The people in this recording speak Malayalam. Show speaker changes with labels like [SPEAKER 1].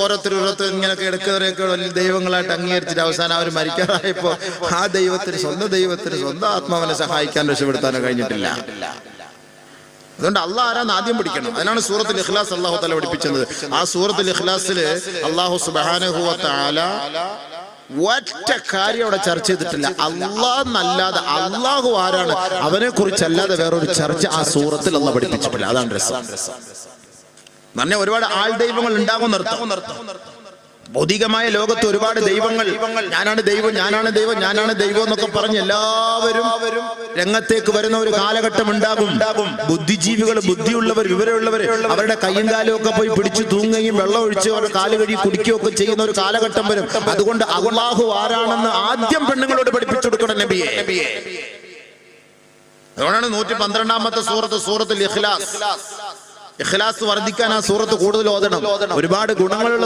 [SPEAKER 1] ഓരോരുത്തർ ഇങ്ങനെയൊക്കെ എടുക്കുന്നവരെയൊക്കെ വലിയ ദൈവങ്ങളായിട്ട് അംഗീകരിച്ചിട്ട് അവസാനം അവർ മരിക്കാറായപ്പോ ആ ദൈവത്തിന് സ്വന്തം ആത്മാവിനെ സഹായിക്കാൻ രക്ഷപ്പെടുത്താനോ കഴിഞ്ഞിട്ടില്ല. അതുകൊണ്ട് അള്ളാഹ് ആരാന്ന് ആദ്യം പിടിക്കണം. അതിനാണ് സൂറത്തുൽ ഇഖ്ലാസ് അള്ളാഹു തആല പഠിപ്പിച്ചത്. ആ സൂറത്തുൽ ഇഖ്ലാസിൽ അള്ളാഹു സുബ്ഹാനഹു വ തആല ഒറ്റ കാര്യം അവിടെ ചർച്ച ചെയ്തിട്ടില്ല. അല്ലാതെ അള്ളാഹു ആരാണ് അവനെ കുറിച്ചല്ലാതെ വേറൊരു ചർച്ച ആ സൂറത്തിൽ അള്ളാഹ് പഠിപ്പിച്ചിട്ടില്ല. അതാണ് രസം. തന്നെ ഒരുപാട് ആൾ ദൈവങ്ങൾ ഉണ്ടാകും നിർത്താം. ഭൗതികമായ ലോകത്ത് ഒരുപാട് ദൈവങ്ങൾ, ഞാനാണ് ദൈവം എന്നൊക്കെ പറഞ്ഞ് എല്ലാവരും രംഗത്തേക്ക് വരുന്ന ഒരു കാലഘട്ടം ഉണ്ടാകും. ബുദ്ധിജീവികൾ, ബുദ്ധിയുള്ളവർ, വിവരമുള്ളവർ അവരുടെ കയ്യും കാലും ഒക്കെ പോയി പിടിച്ചു തൂങ്ങുകയും വെള്ളം ഒഴിച്ച് അവരുടെ കാല് കഴുകി കുടിക്കുകയും ഒക്കെ ചെയ്യുന്ന ഒരു കാലഘട്ടം വരും. അതുകൊണ്ട് അല്ലാഹു ആരാണെന്ന് ആദ്യം പെണ്ണുങ്ങളോട് പഠിപ്പിച്ചു കൊടുക്കണം നബിയെ. അതുകൊണ്ടാണ് 112-ാമത്തെ സൂറത്തുൽ ഇഖ്ലാസ് വർദ്ധിക്കാൻ ആ സൂറത്ത് കൂടുതൽ ഓതണം. ഒരുപാട് ഗുണങ്ങളുള്ള